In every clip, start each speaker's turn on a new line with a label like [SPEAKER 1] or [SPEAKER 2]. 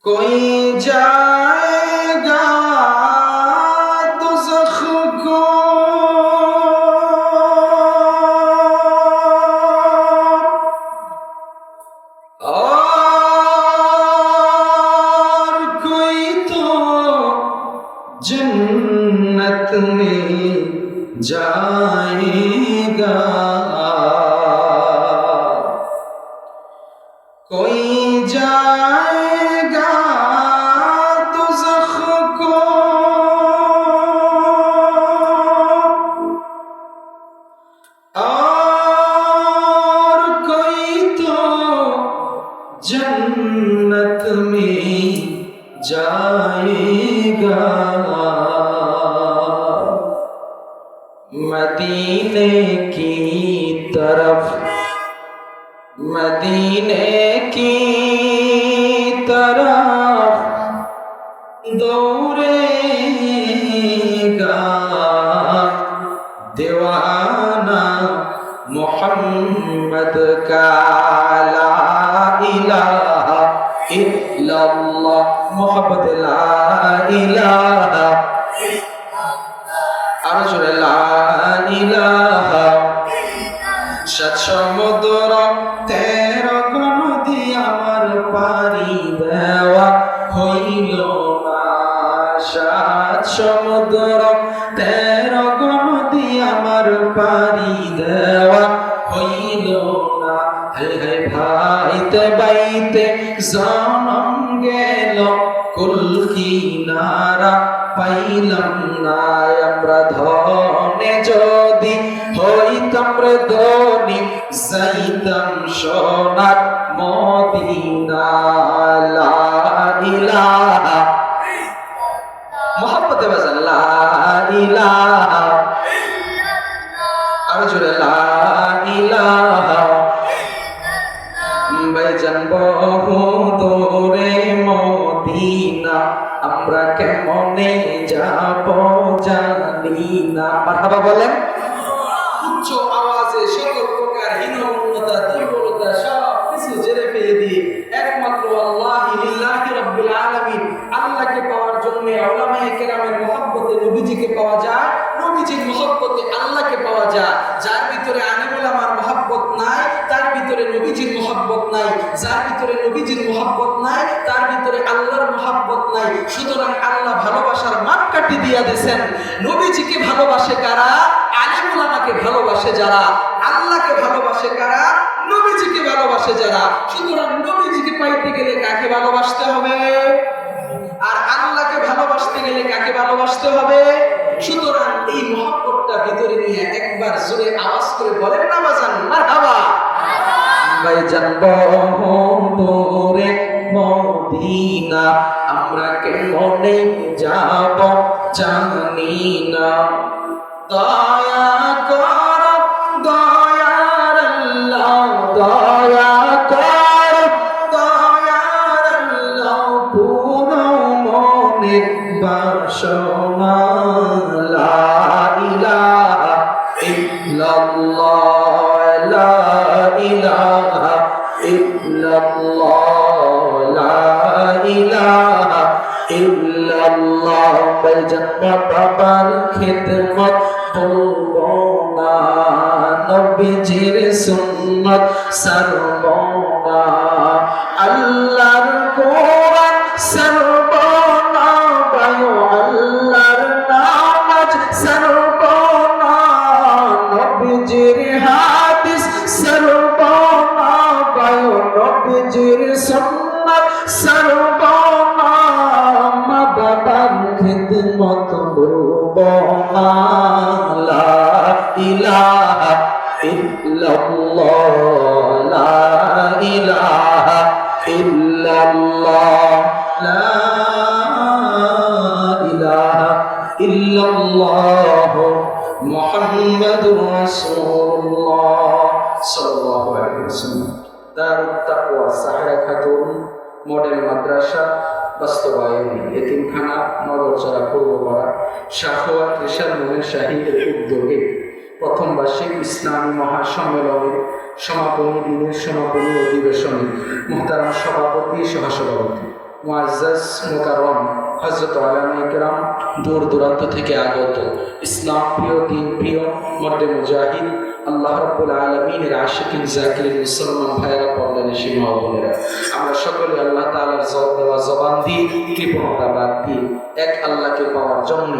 [SPEAKER 1] कोई जाएगा दोज़ख को और कोई तो जन्नत में जाएगा। कोई जाएगा दोज़ख को और कोई तो जन्नत में जाएगा। मदीने की तरफ मदीने की तरफ दौड़ेगा दीवाना मोहम्मद का। ला इलाहा इल्लल्लाह मोहब्बत ला इलाहा আর জোরে লা ইলাহা। সাত সমুদ্র 13 নদী আমার পারি দেওয়া হইল না। সাত সমুদ্র 13 নদী আমার পারি দেওয়া হইল না। হে হে ভাইতে বাইতে জনম গেল কুল কিনারা পাইলাম না। আমরা ধনে যদি হইতাম রে ধনী যাইতাম সোনার মদিনা। লা ইলাহা মোহাম্মদে বাজান লা ইলাহা আর জোরে লা ইলাহা। ভাইজান বহু দূরে মদিনা আমরা কেমনে যাব জানি না। মারহাবা বলেন। উচ্চ আওয়াজে সকল প্রকার হীনমন্যতা দুর্বলতা সব কিছু জেরে ফেলে দিয়ে একমাত্র আল্লাহি লিল্লাহি রাব্বিল আলামিন আল্লাহকে পাওয়ার জন্য উলামায়ে কেরামের মহব্বতে নবীজিকে পাওয়া যায়, নবীজির মহব্বতে আল্লাহকে পাওয়া যায়। যার ভিতরে আলিম উলামার মহব্বত নাই তার ভিতরে নবীজির মহব্বত নাই, যার ভিতরে নবীজির মহব্বত নাই তার ভিতরে আল্লাহর মহব্বত নাই। সুতরাং আল্লাহ ভালোবাসার মাপকাঠি দিয়া দিয়েছেন। নবীজিকে ভালোবাসে কারা? আলিম উলামাকে ভালোবাসে যারা। আল্লাহকে ভালোবাসে কারা? নবীজিকে ভালোবাসে যারা। সুতরাং নবীজিকে পাইতে গেলে কাকে ভালোবাসতে হবে? আর আল্লাহকে ভালোবাসতে গেলে কাকে ভালোবাসতে হবে? সুতরাং এই মহব্বতটা ভিতরে নিয়ে একবার জোরে আওয়াজ করে বলেন না বাজান মারহাবা। ভাইজান বহু দূরে মদিনা আমরা কেমনে যাব জানি না। দয়া কর দয়ার আল্লাহ দয়া কর দয়ার আল্লাহ পুরো মনে বাসনা। লা ইলাহা ইল্লাল্লাহ লা ইলাহা ইল্লাল্লাহ লা ইলাহা ইল্লাল্লাহ। জান্নাত বাবার খিদমত করবো না, নবীজির সুন্নাত সারবো না, আল্লাহর কোরআন সারবো না, বায়ু আল্লাহর নামাজ সারবো না, নবীজির হাদিস সারবো না, বায়ু নবীজির সুন্নাত সারবো না, মা বাবার খিদমত করবো না। লা ইলাহা ইল্লাল্লাহ লা ইলাহা ইল্লাল্লাহ লা ইলাহা ইল্লাল্লাহ মুহাম্মাদুর রাসূলুল্লাহ সাল্লাল্লাহু আলাইহি ওয়াসাল্লাম। দারুত তাকওয়া সাহারা খাতুন মডেল মাদ্রাসা বাস্তবায়ন এতিমখানা নগরচড়া পূর্বপাড়া শাখোয়াত রেশাদ মোমেন শাহীদের উদ্যোগে প্রথম বার্ষিক ইসলামী মহাসম্মেলনের সমাপনী দিনের সমাপনী অধিবেশনে মুহতারাম সভাপতি সহসভাপতি মুআজ্জাজ মুকাররম হযরত উলামায়ে কেরাম, দূর দূরান্ত থেকে আগত ইসলাম প্রিয়, দিন প্রিয়, মর্দে মুজাহিদ, আল্লাহ রাব্বুল আলামিনের আশিকিন জাকিরিন মুসলমান ভাইরা, পর্দার সীমা বোনেরা, আমরা সকলে আল্লাহ তাআলার দেওয়া জবান দিয়ে, কৃপণতা বাদ দিয়ে এক আল্লাহকে পাওয়ার জন্য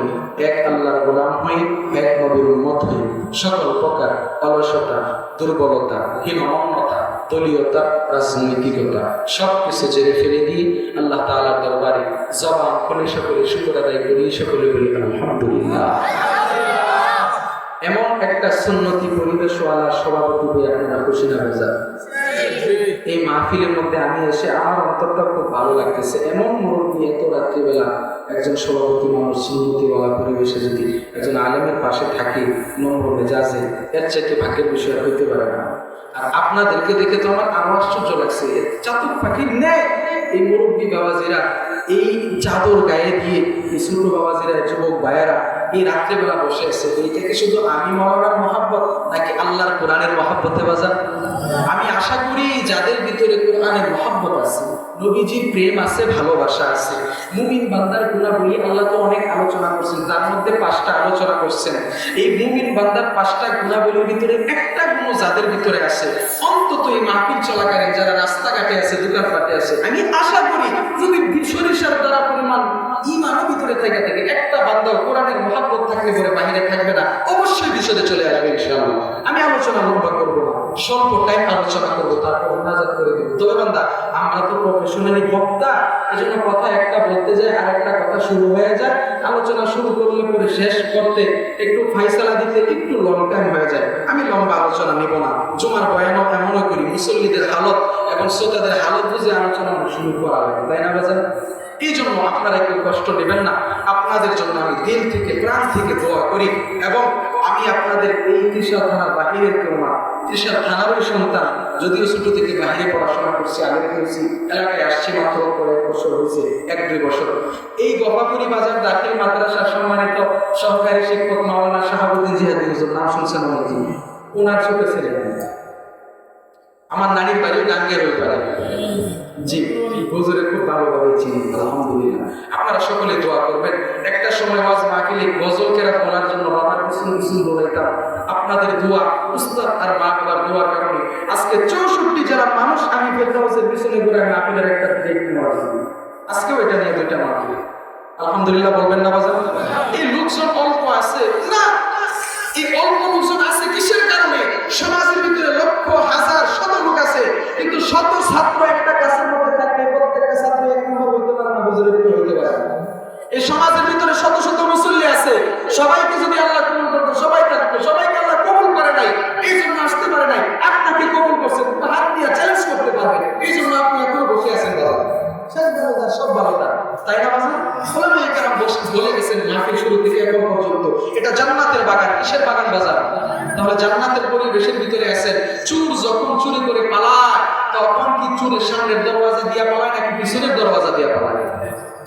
[SPEAKER 1] এক আল্লাহর গোলাম হয়ে, এক নবীর উম্মত হয়ে সকল প্রকার অলসতা, দুর্বলতা, হীনমন্যতা, দলীয়তা, রাজনৈতিকতা সব কিছু জেরে ফেলে দিয়ে আল্লাহ তাআলার দরবারে জবান খুলে সকলে শুকর আদায় করি, সকলে বলি আলহামদুলিল্লাহ। এমন একটা সুন্নতি পরিবেশওয়ালা সভাপতি হয়ে আপনারা খুশি না বেজার? এই মাহফিলের মধ্যে আমি এসে আমার অন্তরটা খুব ভালো লাগতেছে। এমন মুরব্বী এত রাত্রিবেলা একজন সভাপতি মানুষ, সুন্নতিওয়ালা পরিবেশে যদি একজন আলেমের পাশে থাকে নম্র মেজাজে, এর চাইতে ভাগ্যের বিষয় হইতে পারে না। আর আপনাদেরকে দেখে তো আমার আরো আশ্চর্য লাগছে, চাতক পাখির ন্যায় এই মুরব্বী বাবাজিরা, এই চাদর গায়ে দিয়ে এই ছোট বাবাজিরা, যুবক ভাইয়েরা এই রাত্রেবেলা বসে আছে। এইটাকে শুধু আমি মাওলানার মহাব্বত নাকি আল্লাহর কোরআনের মহাব্বতে বাজার? আমি আশা করি যাদের ভিতরে কোরআনের মহাব্বত আছে, নবীজির প্রেম আছে, ভালোবাসা আছে, মুমিন বান্দার গুণাবলী আল্লাহ তো অনেক আলোচনা করছেন, তার মধ্যে 5টা আলোচনা করছেন। এই মুমিন বান্দার 5টা গুণাবলীর ভিতরে একটা গুণ যাদের ভিতরে আছে, অন্তত এই মাহফিল চলাকালীন যারা রাস্তাঘাটে আছে, দোকানপাটে আছে, আমি আশা করি যদি সরিষার দ্বারা পরিমাণ ঈমানও ভিতরে থেকে থাকে, একটা বান্দা কোরআনের মহাব্বত থাকলে পরে বাহিরে থাকবে না, অবশ্যই বিশদে চলে আসবে ইনশাআল্লাহ। আমি আলোচনা লম্বা করবো না, স্বল্প টাইম আলোচনা করবো, তারপর নাজাত করে দেবো। তবে বান্দা, আমরা তো প্রফেশনালি বক্তা, এই জন্য কথা একটা বলতে যায় আর একটা কথা শুরু হয়ে যায়, আলোচনা শুরু করলে পরে শেষ করতে একটু ফাইসালা দিতে একটু লং টাইম হয়ে যায়। আমি লম্বা আলোচনা নিব না, জুমার বয়ানও এমনও করি মুসল্লিদের হালত এবং শ্রোতাদের হালত বুঝে আলোচনা শুরু করা লাগে, তাই না বাজার? এই জন্য আপনারা কেউ কষ্ট নেবেন না, আপনাদের জন্য আমি দিল থেকে প্রাণ থেকে দোয়া করি। এবং আমি আপনাদের এই ত্রিশাল থানার বাহিরের কেউ না, ত্রিশাল থানারই সন্তান, যদিও ছোট থেকে বাহিরে পড়াশোনা করছি, আগে করেছি, এলাকায় আসছি মাত্র 1 বছর হয়েছে, 1-2 বছর। এই গফাপুরি বাজার দাখিল মাদ্রাসার সম্মানিত সহকারী শিক্ষক মাওলানা শাহাবুদ্দিন জিহাদি হুজুর, নাম শুনছেন অনেকেই, ওনার ছোট ছেলে। আমার নানির বাড়ি ডাঙ্গের ওই পারে। জি, হুজুরে খুব ভালোভাবে চিনি, আলহামদুলিল্লাহ। আপনারা সকলে দোয়া করবেন। একটা সময় ওয়াজ মাহফিলে গজল কেরাত বলার জন্য বাবার কিছু বলাইতাম। আপনাদের দোয়া, উস্তাদ আর মা বাবার দোয়ার কারণে আজকে 64 জেলার মানুষ আমি ফেরদাউসের পিছনে ঘুরে মাহফিলের একটা ডেট নেওয়া যাবে। আজকেও এটা নিয়ে 2টা মাহফিল, আলহামদুলিল্লাহ বলবেন না বাজার? এই লোকজন অল্প আছে না, এই অল্প লোকজন আছে কিসের কারণে? সমাজের ভিতরে লক্ষ হাজার শত লোক আছে, কিন্তু শত ছাত্র একটা ক্লাসের মধ্যে থাকলে প্রত্যেকটা ছাত্র এক নম্বর হইতে পারে না, বুঝলে হইতে পারে না। এই সমাজের ভিতরে শত শত মুসল্লি আছে, সবাইকে যদি আল্লাহ কবুল করতো সবাই থাকতো, সবাইকে আল্লাহ কবুল করে নাই, এই জন্য আসতে পারে নাই। আপনাকে কবুল করছে, হাত দিয়ে চ্যালেঞ্জ করতে পারবেন, এই জন্য আপনি এত বসে আছেন। সব ভালো, তাই না? ওলামায়ে কেরাম বলে গেছেন মাহফিল শুরু থেকে এখন পর্যন্ত এটা জান্নাতের বাগান। কিসের বাগান বাজার? তাহলে জান্নাতের পরিবেশের ভিতরে আছেন। চোর যখন চুরি করে পালায়, তখন কি চোরের সামনের দরওয়াজা দিয়ে পালায় নাকি পিছনের দরওয়াজা দিয়ে পালায়?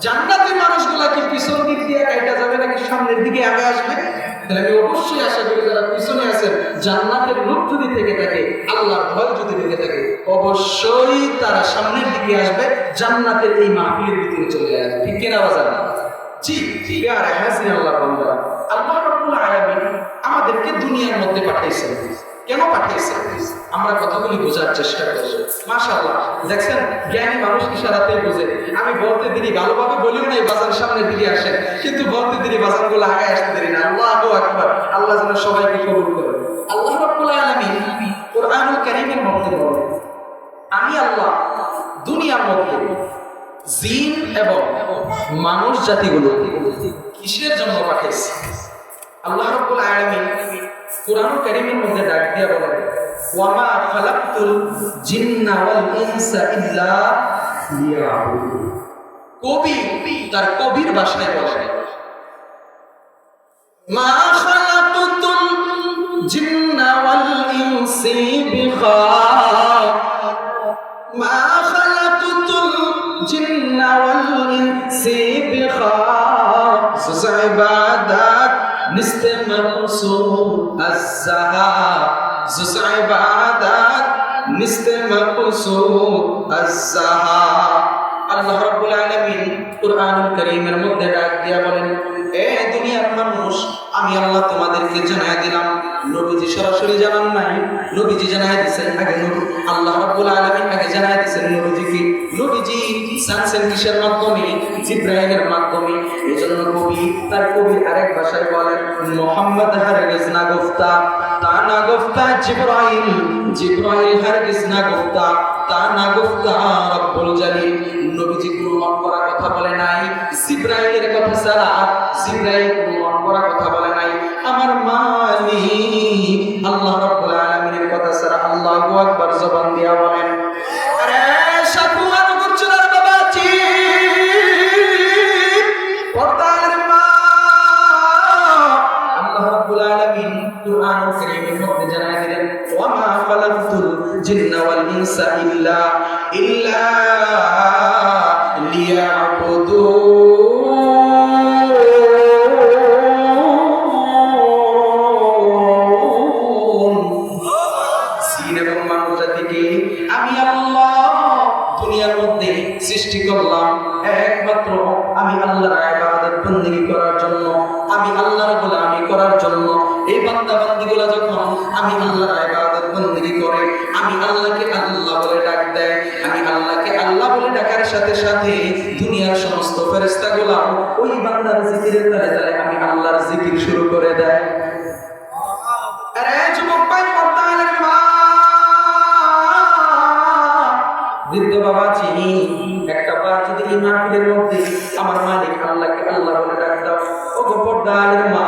[SPEAKER 1] জান্নাতের মানুষগুলা কি পিছন দিক দিয়ে কাইটা যাবে নাকি সামনের দিকে আগে আসবে? তাহলে আমি অবশ্যই আশা করি যারা পিছনে আছেন, জান্নাতের রূপ যদি থেকে থাকে, আল্লাহর ভয় যদি থেকে থাকে, অবশ্যই তারা সামনের দিকে আসবে, জান্নাতের এই মাহফিলের ভিতরে চলে আসবে। ঠিক কিনা বাজার? জি, প্রিয় হাসিন আল্লাহ বান্দারা, আল্লাহ রাব্বুল আলামিন আমাদেরকে দুনিয়ার মধ্যে পাঠিয়েছেন। কেন পাঠিয়েছেন? আমরা কথাগুলি বোঝার চেষ্টা করব। মাশাআল্লাহ, দেখছেন জ্ঞানী মানুষ ইশারাতে বুঝে। আমি বলতে দেরি, ভালোভাবে বলিও নাই বাজার সামনে দিকে আসেন, কিন্তু বলতে দেরি বাজারগুলো আগে আসতে দেরি না। আল্লাহু আকবার। আল্লাহ যেন সবাইকে কবুল করে। আল্লাহ রাব্বুল আলামিন কোরআনুল কারীমের মধ্যে বলেন, আমি আল্লাহ দুনিয়ার মধ্যে জিন এবং মানুষ জাতিগুলো কিসের জন্য পাঠিয়েছি? আল্লাহ রাব্বুল আলামিন কোরআনুল কারীমের মধ্যে ডাক দিয়ে বলেন, ওয়ামা খালাকতুল জিন্না ওয়াল ইনসা ইল্লা লিয়াবুদুন। কবি তার কবির ভাষায় বলে, মা খালাকতুল জিন্না ওয়াল ইনসি বিখাফ, মা খালাকতুল জিন্না ওয়াল ইনসি বিখাফ, ইবাদাত নিস্তে মকসুদ আজ-যাহাব, জুজ ইবাদাত নিস্তে মকসুদ আজ-যাহাব। আল্লাহ রাব্বুল আলামিন কুরআনুল কারীমের মধ্যে ডাক দিয়া বলেন, এ দুনিয়ার মানুষ, আমি আল্লাহ তোমাদেরকে জানাই দিলাম। নবীজি সরাসরি জানান নাই, নবীজি জানাই দিয়েছেন আগে। আল্লাহ রাব্বুল আলামিন আগে জানাই দিয়েছেন নবীজিকে। নবীজি জানছেন কিসের মাধ্যমে? জিবরাইলের মাধ্যমে। এজন্য কবি তার কবির আরেক ভাষায় বলেন, মুহাম্মদ হারগিজ না গুফতা তা না গুফতা জিবরাইল, জিবরাইল হারগিজ না গুফতা তা না গুফতা রব্বুল জালিল। নবীজি কোনো মন করা কথা বলে নাই, জিবরাইলের কথা ছাড়া জিবরাইল কোনো মন করা কথা বলে নাই। আমার মালিক আল্লাহ রাব্বুল আলামিনের কথা ছাড়া আল্লাহু আকবার জবান দিয়া বলেন। আরে সাধু আনুগর চলার বাবাজি, পর্দার মা, আল্লাহ রাব্বুল আলামিন কুরআনুল কারীমের মধ্যে জানাই দিলেন, ওয়া মা খালাকতুল জিন্না ওয়াল ইনসা ইল্লা লিয়াবুদুন। জিন এবং মানব জাতিকে আমি আল্লাহ দুনিয়ার মধ্যে সৃষ্টি করলাম একমাত্র আমি আল্লাহর ইবাদত বندگی করার জন্য, আমি আল্লাহর গোলামি করার জন্য। এই বান্দা বান্দীগুলো যখন আমি আল্লাহর ইবাদত বندگی করে, আমি আল্লাহকে আল্লাহ বলে ডাক দেয়, আমি আল্লাহকে আল্লাহ বলে ডাকার সাথে সাথে দুনিয়ার সমস্ত ফেরেশতাগুলো ওই বান্দার জিকিরের তালে তালে আমি আল্লাহর জিকির শুরু করে দেয়। আরে যুবক ভাই, পর্দার মা, বৃদ্ধ বাবাজি, একটা বার যদি এই মাহফিলের মধ্যে আমার মালিক আল্লাহকে আল্লাহ বলে ডাক দাও, ও গো পর্দার মা,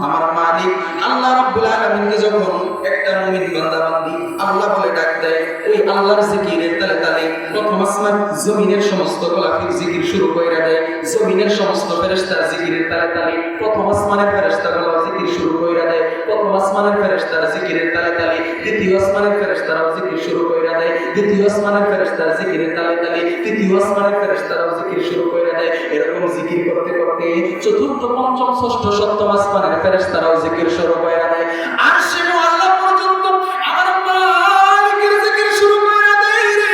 [SPEAKER 1] আমার মালিক আল্লাহ রাব্বুল আলামিনকে যখন একটা মুমিন বান্দা বান্দি আল্লাহ বলে ডাক দেয়, ওই আল্লাহর জিকিরের তালে তালে প্রথম আসমান জমিনের সমস্ত গোলাফির জিকির শুরু কইরা দেয়। জমিনের সমস্ত ফেরেশতার জিকিরের তালে তালে প্রথম আসমানের ফেরেশতাগুলো জিকির শুরু কইরা দেয়। প্রথম আসমানের ফেরেশতার জিকিরের তালে তালে দ্বিতীয় আসমানের ফেরেশতারাও জিকির শুরু কইরা দেয়। দ্বিতীয় আসমানের ফেরেশতার জিকিরের তালে তালে তৃতীয় আসমানের ফেরেশতারাও জিকির শুরু কইরা দেয়। এরকম জিকির করতে করতে চতুর্থ, পঞ্চম, ষষ্ঠ, সপ্তম আসমানের ফেরেশতারাও জিকির শুরু কইরা দেয়। আরশে মুআল্লা পর্যন্ত আমার মালিকের জিকির শুরু কইরা দেয় রে।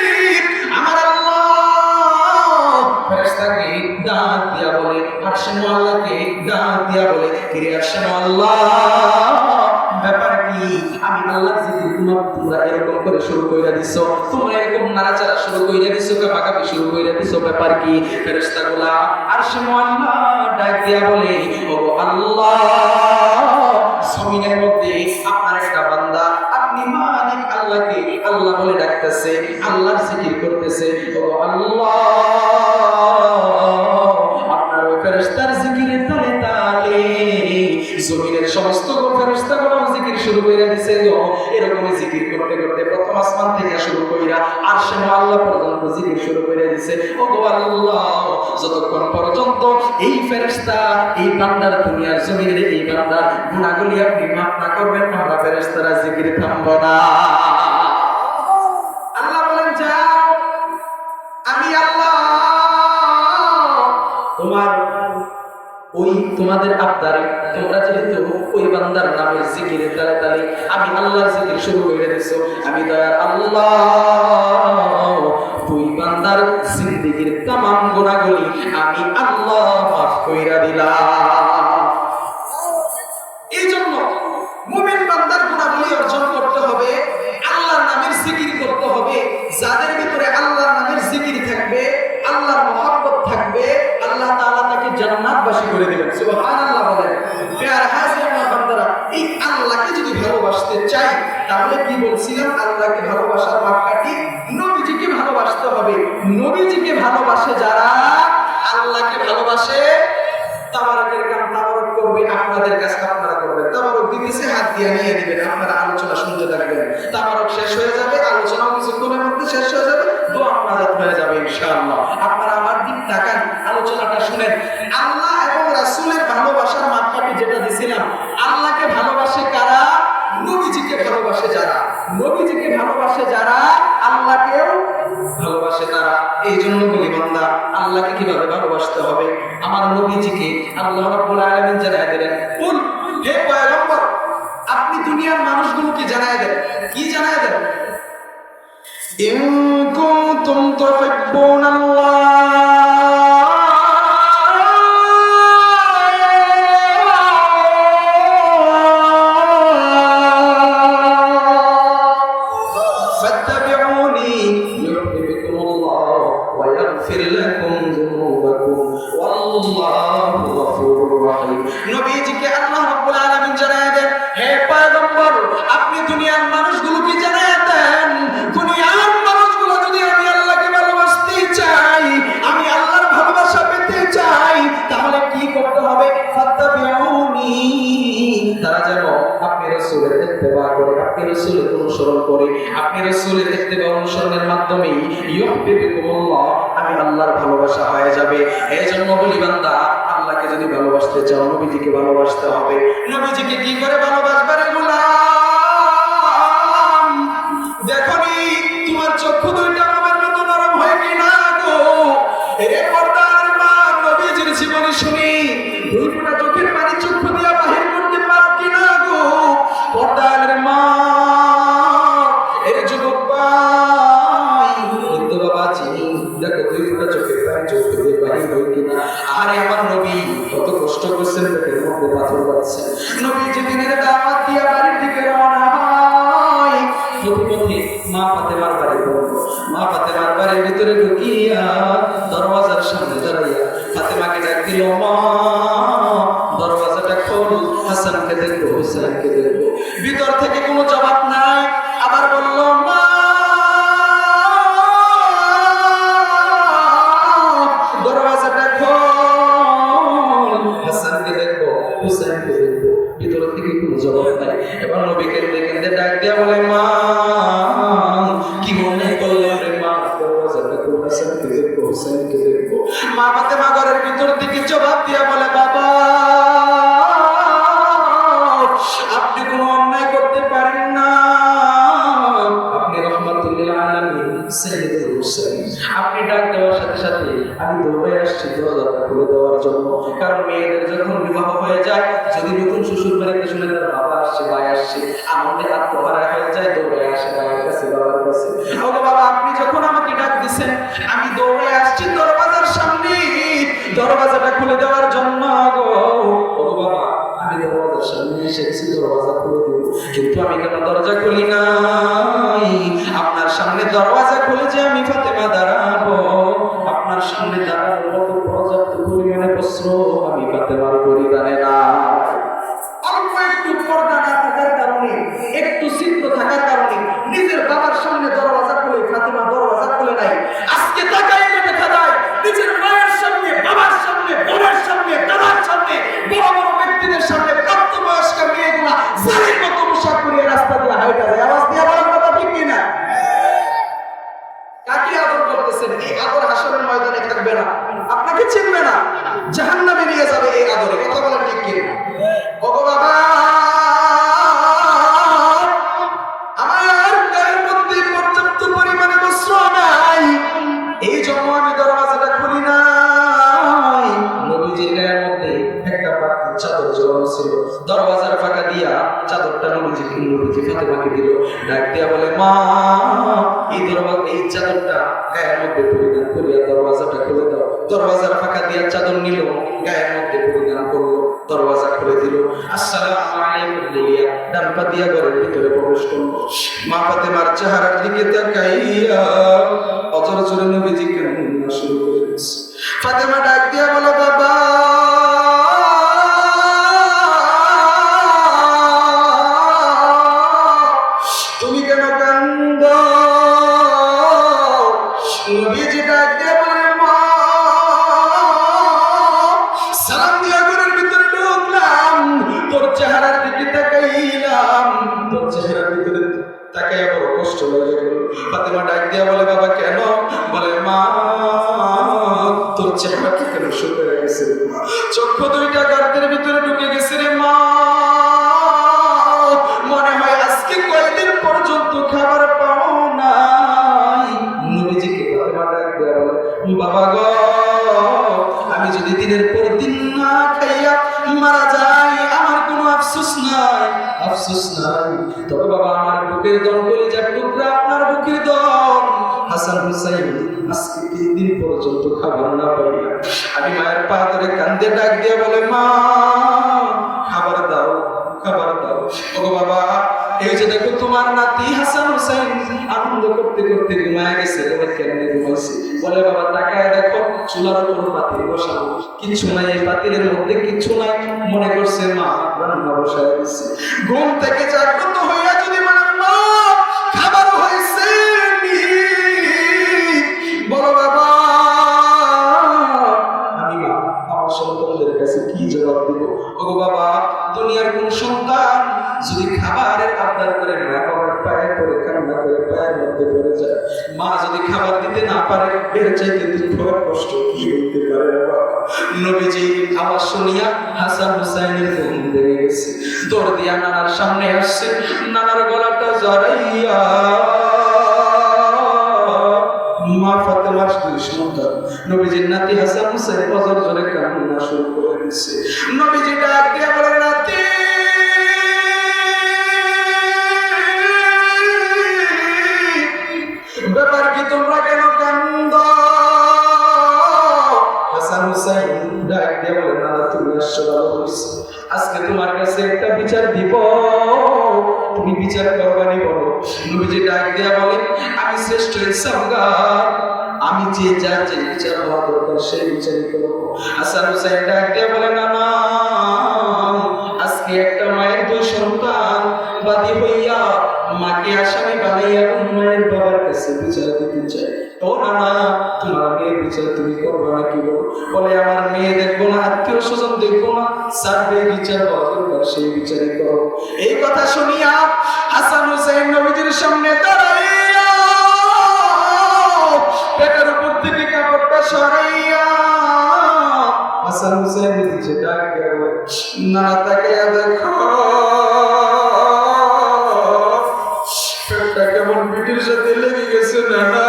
[SPEAKER 1] আমার আল্লাহ ফেরেশতাকে ডাক দিয়া বলে, আরশে মুআল্লাকে ডাক দিয়া বলে, কিরে আরশে মুআল্লা, ব্যাপার কি? আমি আল্লাহর জিকির তোমরা এরকম করে শুরু কইরা দিছো, তোমরা এরকম নাড়াচাড়া শুরু কইরা দিছো, কাঁপাকাঁপি শুরু কইরা দিছো, ব্যাপার কি? ফেরেশতাগুলা আরশে মুআল্লা ডাক দিয়া বলে, ও আল্লাহ, জমিনের মধ্যে আপনার একটা বান্দা, আপনি মালিক আল্লাহকে আল্লাহ বলে ডাকতেছে, আল্লাহর জিকির করতেছে। ও আল্লাহ, আপনার ওই ফেরেশতার জিকিরের তালে তালে জমিনের সমস্ত ফেরেশতাগুলো জিকির শুরু কইরা দিছে গো। এরকম জিকির করতে করতে প্রথম আসমান থেকে শুরু কইরা আরশে মুআল্লা পর্যন্ত জিকির শুরু কইরা দিছে। ও গো আল্লাহ, যতক্ষণ পর্যন্ত এই ফেরেশতা এই বান্দার দুনিয়ার জমিনের এই বান্দার গুনাহগুলি আপনি মাফ না করবেন, আমরা ফেরেশতারা জিকির থামবো না। আল্লাহ বলেন, যাও, আমি আল্লাহ তোমাদের আবদারে তোমরা যেহেতু ওই বান্দার নামের জিকিরের তালে তালে আমি আল্লাহর জিকির শুরু করে দিছো, আমি দয়ার আল্লাহ ওই বান্দার জিন্দেগীর তামাম গুনাহগুলি আমি আল্লাহ মাফ কইরা দিলাম। এই জন্য মুমিন বান্দার গুনাহগুলি অর্জন করতে হবে, আল্লাহর নামের জিকির করতে হবে। যাদের ভিতরে আল্লাহর নামের জিকির থাকবে, আল্লাহর মহব্বত থাকবে, আল্লাহ তাআলা তাকে জান্নাতবাসী করে দিবেন। সুবহানাল্লাহ বলেন। প্যারা হাজির বান্দারা, এই আল্লাহকে যদি ভালোবাসতে চাই তাহলে কি বলছিলাম? আল্লাহকে ভালোবাসার মাপকাঠি নবীজিকে ভালোবাসতে হবে। নবীজিকে ভালোবাসে যারা, আল্লাহকে ভালোবাসে, তাবারকের কাম তাবারক করবে, আপনাদের কাছে আপনারা করবেন। তাবারক দিতেছে, হাত দিয়ে নিয়ে দিবেন, আপনারা আলোচনা শুনতে থাকবেন। তাবারক শেষ হয়ে যাবে, আলোচনাও কিছুক্ষণের মধ্যে শেষ হয়ে যাবে, দোয়া মুনাজাত হয়ে যাবে ইনশাআল্লাহ। আপনারা আমার দিক তাকান, আলোচনাটা শুনেন। আল্লাহ এবং রাসূলের ভালোবাসার মাপকাঠি যেটা দিছিলাম, আল্লাহকে ভালোবাসে কারা? নবীজিকে ভালোবাসে যারা। নবীজিকে ভালোবাসে যারা, আল্লাহকেও ভালোবাসে তারা। এই জন্য বলি বান্দা, আল্লাহকে কিভাবে ভালোবাসতে হবে? আমার নবীজিকে আল্লাহ রাব্বুল আলামিন জানায় দিলেন, কুল হে পয়গম্বর, আপনি দুনিয়ার মানুষগুলোকে জানায় দেন। কি জানায় দেন? ইন কুনতুম তুহিব্বুনাল্লাহ فاتبعوني يحببكم الله ويغفر لكم ذنوبكم والله غفور رحيم নবীজিকে আল্লাহ রাব্বুল আলামিন জানায় দেন, হে পয়গম্বর, আপনি দুনিয়ার মানুষগুলোকে জানায় দেন, দুনিয়ার মানুষগুলো যদি আমি আল্লাহকে ভালোবাসতে চাই, আমি আল্লাহর ভালোবাসা পেতে চাই, তাহলে কি করতে হবে? ফাত্তাবিউনি, তারা যেন আপনি রাসূলের ইত্তেবা করে, আপনি রাসূলের অনুসরণ করে, আপনি রাসূলের ইত্তেবা অনুসরণের মাধ্যমে ইউহিব্বুকুমুল্লাহ, আমি আল্লাহর ভালোবাসা হয়ে যাবে। এজন্য বলি বান্দা, আল্লাহকে যদি ভালোবাসতে চাও, নবীজিকে ভালোবাসতে হবে। নবীজিকে কি করে ভালোবাসবে রে গোলাম? দেখনি তোমার চক্ষু দুইটা আমার মতো নরম হয় কিনা গো? এ পর্দার মা, নবীজির জীবনী শুনি দুই ফোঁটা চোখের পানি চক্ষু দিয়া বাহির করতে পারো কিনা গো? পর্দার মা, এর যুবক ভাই, বৃদ্ধ বাবাজি, দেখো দুই ফোঁটা চোখের পানি চক্ষু দিয়ে বাহির হয় কিনা। আরে আমার নবী কত কষ্ট করছেন, পেটের মধ্যে পাথর পাচ্ছে। নবীজি দিনের দাওয়াত দিয়া বাড়ির দিকে রওনা হয়। পথে মা ফাতেমার বাড়ি পড়ল। মা ফাতেমার বাড়ির ভিতরে ঢুকিয়া দরওয়াজার সামনে দাঁড়াইয়া ফাতেমাকে ডাক দিল, মা দরওয়াজাটা খোল, হাসানকে দেখবো, হুসাইনকে দেখবো। ভিতর থেকে কোনো জবাব নাই। আবার বলল, মা দরওয়াজাটা খোল, হাসানকে দেখবো, হুসাইনকে দেখবো। ভিতর থেকে কোনো জবাব নাই। এবার নবীকে দেখে ডাক দিয়া বলে, মা কি মনে করলেন রে মা? দরওয়াজাটা খোল, হাসানকে দেখবো, হুসাইনকে দেখবো। মা ফাতেমা ঘরের ভিতর থেকে জবাব দিয়া বলে, বাবা আপনি কোনো অন্যায় করতে পারেন না, আপনি রাহমাতুল লিল আলামিন সাইয়্যিদুল মুরসালিন। আপনি ডাক দেওয়ার সাথে সাথে আমি দৌড়ে আসছি দরজাটা খুলে দেওয়ার জন্য। কারণ মেয়েদের যখন বিবাহ হয়ে যায়, যদি নতুন শ্বশুর বাড়িতে শুনে তার বাবা আসছে, ভাই আসছে, আনন্দে আত্মহারা হয়ে যায়, দৌড়ে আসে ভাইয়ের কাছে, বাবার কাছে। ও বাবা, আপনি যখন আমাকে ডাক দিছেন, আমি দৌড়ে আসছি দরওয়াজার সামনে, দরওয়াজাটা খুলে দেওয়ার জন্য গো। ও বাবা, আমি দরওয়াজার সামনে এসেছি, দরওয়াজা খুলে দিব, কিন্তু আমি কেন দরজা খুলি নাই? আপনার সামনে দরওয়াজা খুলে যে আমি ফাতেমা দাঁড়াবো, আপনার সামনে দাঁড়ানোর মতো পর্যাপ্ত পরিমাণে বস্ত্র আমি ফাতেমার পরিধানে না। অল্প একটু পর্দা না থাকার কারণে, একটু ছিদ্র থাকার কারণে নিজের বাবার সামনে দরওয়াজা খুলে ফাতেমা দরওয়াজা খুলে নাই। আজকে তাকাইলে দেখা যায় নিজের মায়ের সামনে, বাবার সামনে, বোনের সামনে, দাদার সামনে, বড় বড় ব্যক্তিদের সামনে প্রাপ্তবয়স্ক মেয়েগুলা জালির মতো পোশাক পরিয়ে রাস্তা দিয়ে হাঁটা যায়। আওয়াজ দিয়ে বলার কথা ঠিক কিনা? কাকে আদর করতেছেন? এই আদর হাসরের ময়দানে থাকবে না, আপনাকে চিনবে না, জাহান্নামে নিয়ে যাবে এই আদরে। কথা বলেন ঠিক কিনা? ওগো বাবা, আমার গায়ের মধ্যে পর্যাপ্ত পরিমাণে বস্ত্র নাই, এই জন্য আমি দরওয়াজাটা খুলি নাই। নবীজির গায়ের মধ্যে একটা পাতলা চাদর জড়ানো ছিল, দরওয়াজার ফাঁকা দিয়া চাদরটা নবীজি ফাতেমাকে দিল। ডাক দিয়া বলে, মা এই চাদরটা গায়ের মধ্যে পরিধান করিয়া দরওয়াজাটা খুলে দাও। দরওয়াজার ফাঁকা দিয়া চাদর নিল, গায়ের মধ্যে পরিধান করলো, দরওয়াজা খুলে দিল। আসসালামু আলাইকুম বলিয়া ডান পা দিয়া ঘরের ভিতরে প্রবেশ করলো। মা ফাতেমার চেহারার দিকে তাকাইয়া অজর জোরে নবীজিকে কান্না শুরু করে দিয়েছে। ফাতেমা ডাক দিয়া বলে, বাবা তুমি কেন কান্দো? নবীজি ডাক দিয়া বলে, মা সালাম দিয়া ঘরের ভিতরে ঢুকলাম, তোর চেহারার দিকে তাকাইলাম, তোর চেহারার ভিতরে তাকাইয়া বড় কষ্ট লাগে গেল। ফাতেমা ডাক দিয়া বলে, বাবা কেন? বলে, মা তোর চেহারাটা কেন শুকিয়ে গেছে, চক্ষু দুইটা গর্তের ভিতরে ঢুকে গেছে রে মা, মনে হয় আজকে কয়েকদিন পর্যন্ত খাবার পাও নাই। নবীজিকে ফাতেমা ডাক দিয়া বলে, বাবা গো, আমি যদি দিনের পর দিন না খাইয়া মারা যাই, আমার কোনো আফসোস নাই, আফসোস নাই। তবে বাবা আমার বুকের দম, কলিজার টুকরা আপনার বুকের দম হাসান হুসাইন আজকে 3 দিন পর্যন্ত খাবার না পাইয়া আমি মায়ের পা ধরে কান্দে ডাক দিয়ে বলে, মা খাবার দাও, খাবার দাও। ও বাবা, এই যে দেখো তোমার নাতি হাসান হুসাইন আনন্দ করতে করতে ঘুমায় গেছে। বলে কেমনে ঘুমাইছে? বলে বাবা তাকায় দেখো চুলার উপর পাতিল বসানো, কিচ্ছু নাই, এই পাতিলের মধ্যে কিচ্ছু নাই। মনে করছে মা রান্না বসায় দিচ্ছে। ঘুম থেকে জাগ্রত হইয়া যদি মানে মা খাবার হয়েছে, বলো বাবা আমি মা আমার সন্তানদের কাছে কি জবাব দিব? ও বাবা, দুনিয়ার কোন সন্তান যদি খাবারের আবদার করে না বাবার পায়ে পড়ে কান্না করে পায়ের মধ্যে পড়ে যায়, মা যদি খাবার দিতে না পারে, এর চাইতে দুঃখ আর কষ্ট কি হইতে পারে বাবা? নবীজি আওয়াজ শুনিয়া হাসান হুসাইনের ঘুম ভেঙে গেছে, দৌড় দিয়া নানার সামনে আসছে, নানার গলাটা জড়াইয়া মা ফাতেমার 2 সন্তান নবীজির নাতি হাসান হুসাইন ফজর জোরে কান্না শুরু করে দিয়েছে। নবীজি ডাক দিয়া বলে, নাতি ব্যাপার কি, তোমরা কেন কান্দো? হাসান হুসাইন ডাক দিয়া বলে, নানা তুমি আসছো ভালো হয়েছে, আজকে তোমার কাছে একটা বিচার দিব, তুমি বিচার করবানি বলো। নবীজি ডাক দিয়া বলে, আমি শ্রেষ্ঠ ইনসাফগার, আমি যে যার যে বিচার হওয়া দরকার সেই বিচারই করবো। হাসান হুসাইন ডাক দিয়া বলে, না না, আজকে একটা মায়ের 2 সন্তান বাদী হইয়া মাকে আসামি বানাইয়া মায়ের বাবার কাছে বিচার দিতে চাই। ও না না, তোমার মেয়ের বিচার তুমি করবো না কি বলো? বলে আমার মেয়ে দেখবো না, আত্মীয় স্বজন দেখবো না, সার্ভে বিচার হওয়া দরকার সেই বিচারই করো। এই কথা শুনিয়া হাসান হুসাইন নবীজির সামনে দাঁড়াইয়া পেটের উপর থেকে কাপড়টা সরাইয়া হাসান হুসাইন নিচে ডাক দিয়া বলে, না তাকাইয়া দেখো পেটটা কেমন পিঠের সাথে লেগে গেছে। না না,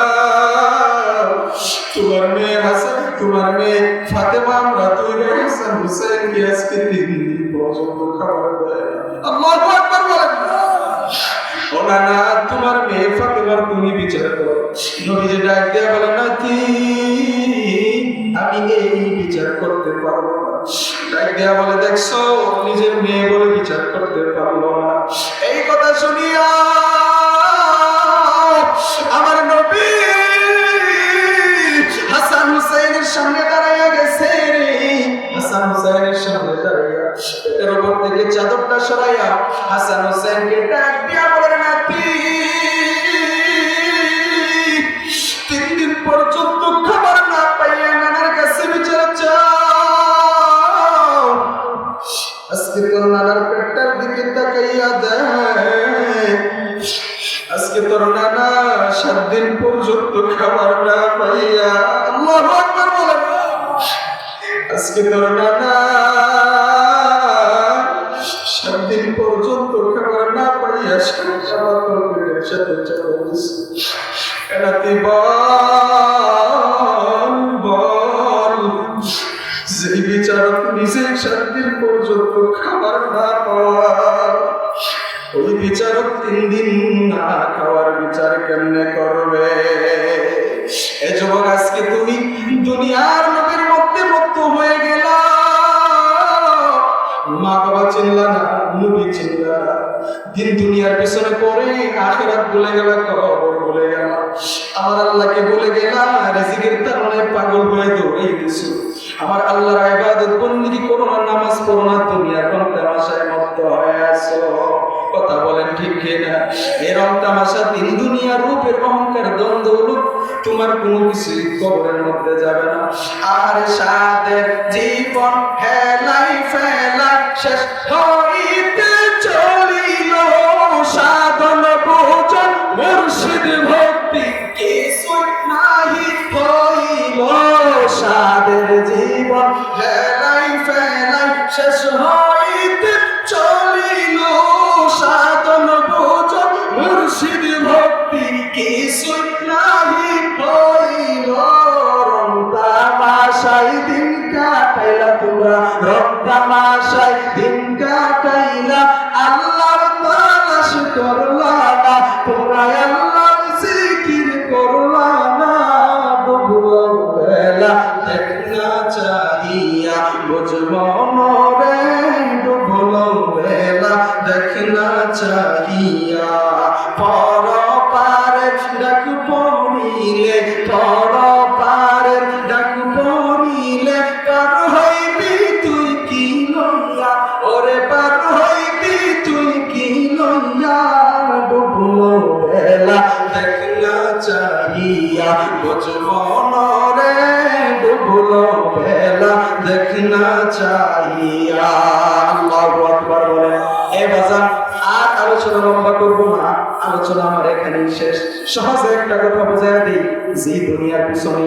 [SPEAKER 1] তোমার মেয়ে হাসান, তোমার মেয়ে ফাতেমা, আমরা 2 ভাই হাসান হুসাইনকে আজকে 3 দিন পর্যন্ত খাবার দেয় না। আল্লাহু আকবার বলেন। ও না না, তোমার মেয়ে ফাতেমার তুমি বিচার করো। নবীজি ডাক দিয়া বলে, নাতি আমি এই বিচার করতে পারবো না। ডাক দিয়া বলে, দেখছো নিজের মেয়ে বলে বিচার করতে পারলো না। এই কথা শুনিয়া আমার নবী হাসান হুসাইনের সামনে দাঁড়াইয়া গেছে রে। হাসান হুসাইনের সামনে দাঁড়াইয়া পেটের উপর থেকে চাদরটা সরাইয়া হাসান হুসাইনকে ডাক দিয়া বলে, নাতি 3 দিন পর্যন্ত খাবার না পাইয়া নানার কাছে বিচার চাও, আজকে তোর নানার পেটটার দিকে তাকাইয়া দেখ, আজকে তোর নানা 7 দিন পর্যন্ত খাবার না পাইয়া, আল্লাহু আকবার বলেন, আজকে তোর নানা 7 দিন পর্যন্ত খাবার না পাইয়া খাবার তোর পেটের সাথে চলে গেছে। এনাতি বল বল, যে বিচারক নিজে 7 দিন পর্যন্ত খাবার না পাওয়া, ওই বিচারক 3 দিন না খাওয়ার বিচার কেমনে করবে? এ যুবক, আজকে তুমি দুনিয়ার লোকের মধ্যে মত্ত হয়ে গেলা, মা বাবা চিনলা না, নবী চিনলা না, দিন দুনিয়ার পেছনে পড়ে আখিরাত ভুলে গেলা, কবর ভুলে গেলা, আমার আল্লাহকে ভুলে গেলা, রিজিকের তাড়নায় পাগল হয়ে দৌড়াইতেছো। আমার আল্লাহর ইবাদত বন্দেগী করো না, নামাজ পড়ো না, দুনিয়ার রং তামাশায় মত্ত হয়ে আছো। কথা বলেন ঠিক কিনা? এই রং তামাশা, দিন দুনিয়া, রূপের অহংকার, দ্বন্দ্ব, লোভ, তোমার কোনো কিছু কবরের মধ্যে যাবে না। আর সাদের জীবন হেলাই ফেলাই শেষ হইতে চলিল, সাধন ভোজন মুর্শিদ ভক্তি কিছুই নাহি হইল, সাদের জীবন হেলাই ফেলাই শেষ হইতে চলিল, সাধন ভোজন মুর্শিদ ভক্তি কিছুই নাহি হইল। রং তামাশায় দিন কাটাইলা তোমরা, রং তামাশায় দিন কাটাইলা, দেখ না চাহিয়া বুঝবো নরে ডুবলো বেলা দেখ না চাহিয়া পর পারের ডাক পড়িলে পর পারের ডাক পড়িলে পার হইবি তুই কি লইয়া ওরে পার হইবি তুই কি লইয়া ডুবলো বেলা দেখ না চাহিয়া বুঝবো নরে ডুবলো বেলা দেখ না চাহিয়া আল্লাহু আকবার বলেন। এ বাজান আর আলোচনা লম্বা করবো না, আলোচনা আমার এখানেই শেষ। সহজে একটা কথা বোঝায় দিই, যে দুনিয়ার পিছনে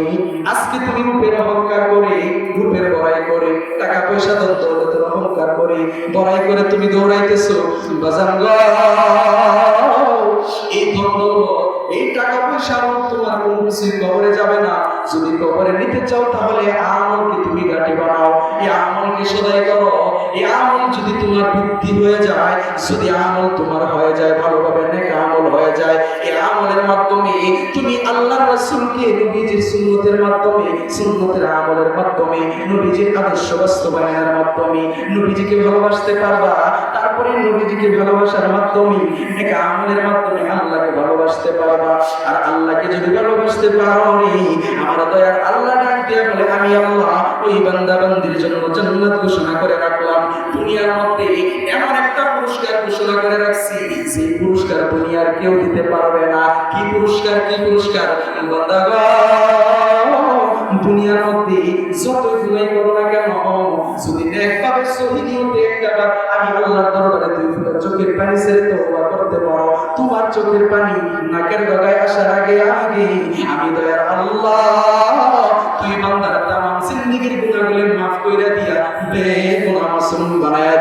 [SPEAKER 1] আজকে তুমি রূপের অহংকার করে, রূপের বড়াই করে, টাকা পয়সা দৌলতের অহংকার করে বড়াই করে তুমি দৌড়াইতেছো বাজান গো, এই ধন এই টাকা পয়সা তোমার কোনো কিছু কবরে যাবে না। যদি কবরে নিতে চাও তাহলে আমলকে তুমি গাঁটি বানাও, এই আমলকে সদাই করো। এই আমল যদি তোমার বৃদ্ধি হয়ে যায়, যদি আমল তোমার হয়ে যায় ভালোভাবে নেক আমল হয়ে যায়, এই আমলের মাধ্যমে তুমি আল্লাহর রাসূলকে নবীজির সুন্নতের মাধ্যমে, সুন্নতের আমলের মাধ্যমে, নবীজির আদর্শ বাস্তবায়নের মাধ্যমে নবীজিকে ভালোবাসতে পারবা। তারপরে নবীজিকে ভালোবাসার মাধ্যমে এক আমলের মাধ্যমে আল্লাহকে ভালোবাসতে পারবা। আর আল্লাহকে যদি ভালোবাসতে পারো রে, আমার দয়ার আল্লাহ ডাক দিয়ে বলে, আমি আল্লাহ ওই বান্দা বান্দির জন্য জান্নাত ঘোষণা করে রাখলাম। দুনিয়ার মধ্যে এমন একটা পুরস্কার ঘোষণা করে রাখছি, যে পুরস্কার দুনিয়ার কেউ দিতে পারবে না। কি পুরস্কার? কি পুরস্কার? বান্দা গো, দুনিয়ার মধ্যে যতই গুনাহ করো না কেন, যদি নেকভাবে সহি নিয়তে একবার আমি আল্লাহর দরবারে দুই ফোঁটা চোখের পানি ছেড়ে তওবা করতে পারো, তোমার চোখের পানি নাকের ডগায় আসার আগে আগে আমি দয়ার আল্লাহ তুই বান্দার তামাম জিন্দেগীর গুনাহগুলো মাফ কইরা দিয়া বেগুনাহ মাসুম বানায়া